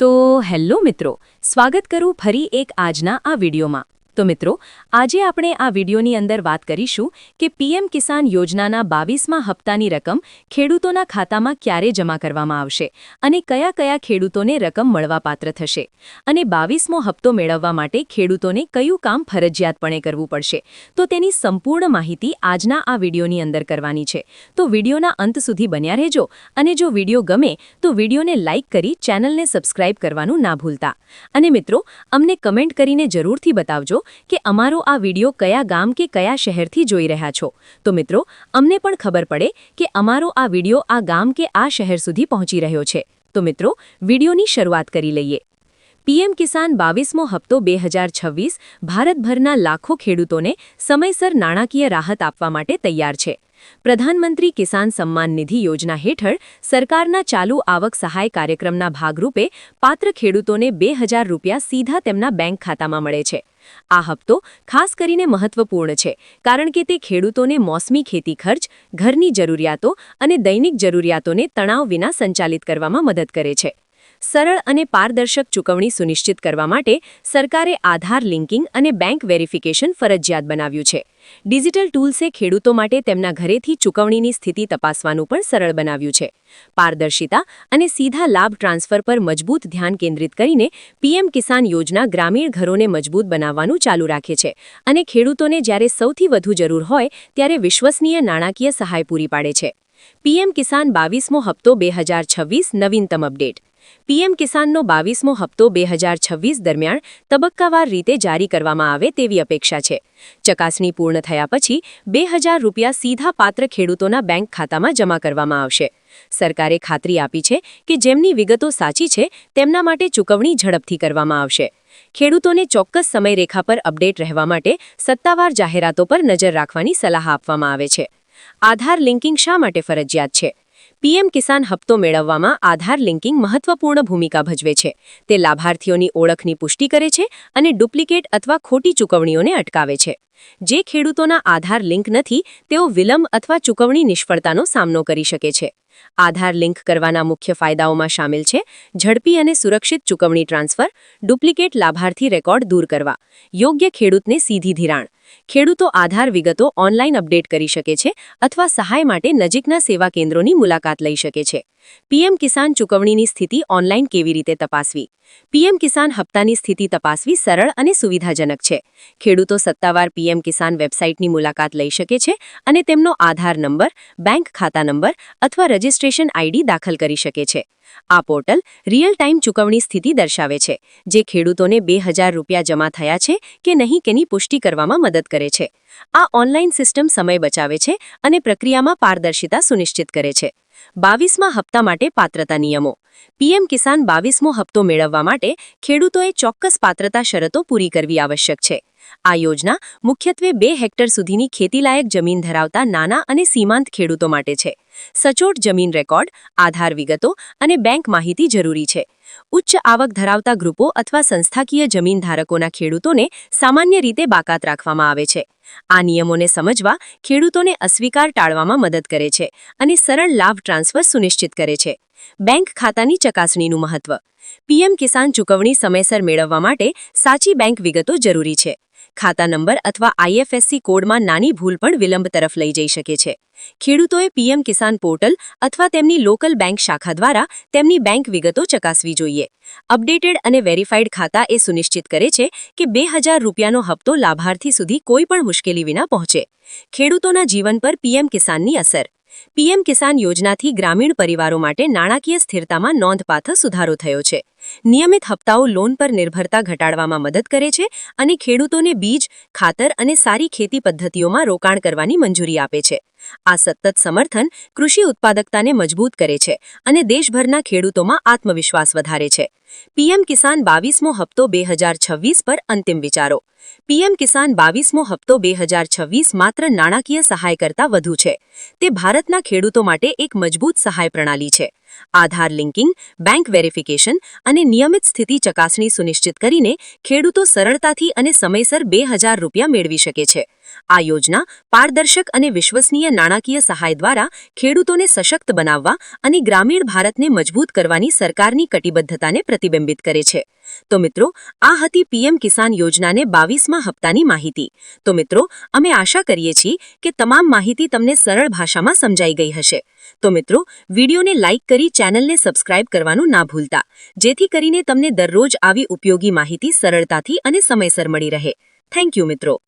તો હેલો મિત્રો, સ્વાગત કરું ફરી એક આજના આ વિડીયોમાં। તો મિત્રો, આજે આપણે આ વિડીયોની અંદર વાત કરીશું કે પીએમ કિસાન યોજનાના 22મા હપ્તાની રકમ ખેડૂતોના ખાતામાં ક્યારે જમા કરવામાં આવશે અને કયા કયા ખેડૂતોને રકમ મળવાપાત્ર થશે અને 22મો હપ્તો મેળવવા માટે ખેડૂતોને કયું કામ ફરજિયાતપણે કરવું પડશે, તો તેની સંપૂર્ણ માહિતી આજના આ વિડીયોની અંદર કરવાની છે। તો વિડીયોના અંત સુધી બન્યા રહેજો અને જો વિડીયો ગમે તો વિડીયોને લાઇક કરી ચેનલને સબસ્ક્રાઇબ કરવાનું ના ભૂલતા। અને મિત્રો, અમને કમેન્ટ કરીને જરૂરથી બતાવજો કે અમારો આ વિડીયો કયા ગામ કે કયા શહેરથી જોઈ રહ્યા છો, તો મિત્રો અમને પણ ખબર પડે કે અમારો આ વિડીયો આ ગામ કે આ શહેર સુધી પહોંચી રહ્યો છે। તો મિત્રો, વિડીયોની શરૂઆત કરી લઈએ। પીએમ કિસાન 22મો હપ્તો 2026 ભારતભરના લાખો ખેડૂતોને સમયસર નાણાકીય રાહત આપવા માટે તૈયાર છે। પ્રધાનમંત્રી કિસાન સમ્માન નિધિ યોજના હેઠળ સરકારના ચાલુ આવક સહાય કાર્યક્રમના ભાગરૂપે પાત્ર ખેડૂતોને 2000 રૂપિયા સીધા તેમના બેંક ખાતામાં મળે છે। આ હપ્તો ખાસ કરીને મહત્વપૂર્ણ છે કારણ કે તે ખેડૂતોને મોસમી ખેતી ખર્ચ, ઘરની જરૂરિયાતો અને દૈનિક જરૂરિયાતોને તણાવ વિના સંચાલિત કરવામાં મદદ કરે છે। સરળ અને પારદર્શક ચૂકવણી સુનિશ્ચિત કરવા માટે સરકારે આધાર લિંકિંગ અને બેંક વેરિફિકેશન ફરજિયાત બનાવ્યું છે। ડિજિટલ ટૂલ્સે ખેડૂતો માટે તેમના ઘરેથી ચૂકવણીની સ્થિતિ તપાસવાનું પણ સરળ બનાવ્યું છે। પારદર્શિતા અને સીધા લાભ ટ્રાન્સફર પર મજબૂત ધ્યાન કેન્દ્રિત કરીને પીએમ કિસાન યોજના ગ્રામીણ ઘરોને મજબૂત બનાવવાનું ચાલુ રાખે છે અને ખેડૂતોને જ્યારે સૌથી વધુ જરૂર હોય ત્યારે વિશ્વસનીય નાણાકીય સહાય પૂરી પાડે છે। પીએમ કિસાન 22મો હપ્તો 2026 નવીનતમ અપડેટ। પીએમ કિસાનનો 22મો હપ્તો 2026 દરમિયાન તબક્કાવાર રીતે જારી કરવામાં આવે તેવી અપેક્ષા છે। ચકાસણી પૂર્ણ થયા પછી 2000 રૂપિયા સીધા પાત્ર ખેડૂતોના બેંક ખાતામાં જમા કરવામાં આવશે। સરકારે ખાતરી આપી છે કે જેમની વિગતો સાચી છે તેમના માટે ચૂકવણી ઝડપથી કરવામાં આવશે। ખેડૂતોને ચોક્કસ સમયરેખા પર અપડેટ રહેવા માટે સત્તાવાર જાહેરાતો પર નજર રાખવાની સલાહ આપવામાં આવે છે। આધાર લિંકિંગ શા માટે ફરજિયાત છે? પીએમ કિસાન હપ્તો મેળવવામાં આધાર લિંકિંગ મહત્વપૂર્ણ ભૂમિકા ભજવે છે। તે લાભાર્થીઓની ઓળખની પુષ્ટિ કરે છે અને ડુપ્લિકેટ અથવા ખોટી ચૂકવણીઓને અટકાવે છે। જે ખેડૂતોના આધાર લિંક નથી તેઓ વિલંબ અથવા ચૂકવણી નિષ્ફળતાનો સામનો કરી શકે છે। આધાર લિંક કરવાના મુખ્ય ફાયદાઓમાં શામેલ છે ઝડપી અને સુરક્ષિત ચૂકવણી ટ્રાન્સફર, ડુપ્લિકેટ લાભાર્થી રેકોર્ડ દૂર કરવા, યોગ્ય ખેડૂતને સીધી ધિરાણ। ખેડૂતો આધાર વિગતો ઓનલાઈન અપડેટ કરી શકે છે અથવા સહાય માટે નજીકના સેવા કેન્દ્રોની મુલાકાત લઈ શકે છે। પીએમ કિસાન ચૂકવણીની સ્થિતિ ઓનલાઈન કેવી રીતે તપાસવી? પીએમ કિસાન હપ્તાની સ્થિતિ તપાસવી સરળ અને સુવિધાજનક છે। ખેડૂતો સત્તાવાર પીએમ કિસાન વેબસાઇટની મુલાકાત લઈ શકે છે અને તેમનો આધાર નંબર, બેંક ખાતા નંબર અથવા રજિસ્ટ્રેશન આઈડી દાખલ કરી શકે છે। આ પોર્ટલ રિયલ ટાઈમ ચૂકવણી સ્થિતિ દર્શાવે છે, જે ખેડૂતોને 2000 રૂપિયા જમા થયા છે કે નહીં તેની પુષ્ટિ કરવામાં મદદ કરે છે। આ ઓનલાઈન સિસ્ટમ સમય બચાવે છે અને પ્રક્રિયામાં પારદર્શિતા સુનિશ્ચિત કરે છે। 22મા હપ્તા માટે પાત્રતા નિયમો। પીએમ કિસાન 22મો હપ્તો મેળવવા માટે ખેડૂતોએ ચોક્કસ પાત્રતા શરતો પૂરી કરવી આવશ્યક છે। આ યોજના મુખ્યત્વે 2 હેક્ટર સુધીની ખેતીલાયક જમીન ધરાવતા નાના અને સીમાંત ખેડૂતો માટે છે। સચોટ જમીન રેકોર્ડ, આધાર વિગતો અને બેંક માહિતી જરૂરી છે। ઉચ્ચ આવક ધરાવતા ગ્રુપો અથવા સંસ્થાકીય જમીન ધારકોના ખેડૂતોને સામાન્ય રીતે બાકાત રાખવામાં આવે છે। આ નિયમોને સમજવા ખેડૂતોને અસ્વીકાર ટાળવામાં મદદ કરે છે અને સરળ લાભ ટ્રાન્સફર સુનિશ્ચિત કરે છે। બેંક ખાતાની ચકાસણીનું મહત્વ। પીએમ કિસાન ચૂકવણી સમયસર મેળવવા માટે સાચી બેંક વિગતો જરૂરી છે। ખાતા નંબર અથવા આઈએફએસસી કોડમાં નાની ભૂલ પણ વિલંબ તરફ લઈ જઈ શકે છે। ખેડૂતોએ પીએમ કિસાન પોર્ટલ અથવા તેમની લોકલ બેંક શાખા દ્વારા તેમની બેંક વિગતો ચકાસવી જોઈએ। અપડેટેડ અને વેરીફાઈડ ખાતા એ સુનિશ્ચિત કરે છે કે 2000 રૂપિયાનો હપ્તો લાભાર્થી સુધી કોઈ પણ મુશ્કેલી વિના પહોંચે। ખેડૂતોના જીવન પર પીએમ કિસાનની અસર। પીએમ કિસાન યોજનાથી ગ્રામીણ પરિવારો માટે નાણાકીય સ્થિરતામાં નોંધપાત્ર સુધારો થયો છે। નિયમિત હપ્તાઓ લોન પર નિર્ભરતા ઘટાડવામાં મદદ કરે છે અને ખેડૂતોને બીજ, ખાતર અને સારી ખેતી પદ્ધતિઓમાં રોકાણ કરવાની મંજૂરી આપે છે। આ સતત સમર્થન કૃષિ ઉત્પાદકતાને મજબૂત કરે છે અને દેશભરના ખેડૂતોમાં આત્મવિશ્વાસ વધારે છે। પીએમ કિસાન 22મો હપ્તો 2026 પર અંતિમ વિચારો। પીએમ કિસાન 22મો હપ્તો 2026 માત્ર નાણાકીય સહાય કરતાં વધુ છે। તે ભારતના ખેડૂતો માટે એક મજબૂત સહાય પ્રણાલી છે। આધાર લિંકિંગ, બેંક વેરિફિકેશન અને નિયમિત સ્થિતિ ચકાસણી સુનિશ્ચિત કરીને ખેડૂતો સરળતાથી અને સમયસર 2000 રૂપિયા મેળવી શકે છે। આ યોજના પારદર્શક અને વિશ્વસનીય નાણાકીય સહાય દ્વારા ખેડૂતોને સશક્ત બનાવવા અને ગ્રામીણ ભારતને મજબૂત કરવાની સરકારની કટિબદ્ધતાને પ્રતિબિંબિત કરે છે. તો મિત્રો, આ હતી પીએમ કિસાન યોજનાને 22મા હપ્તાની માહિતી. તો મિત્રો, અમે આશા કરીએ છીએ કે તમામ માહિતી તમને સરળ ભાષામાં સમજાઈ ગઈ હશે. તો મિત્રો, વિડીયોને લાઇક કરી ચેનલને સબસ્ક્રાઇબ કરવાનું ના ભૂલતા, જેથી કરીને તમને દરરોજ આવી ઉપયોગી માહિતી સરળતાથી અને સમયસર મળી રહે. થેન્ક યુ મિત્રો.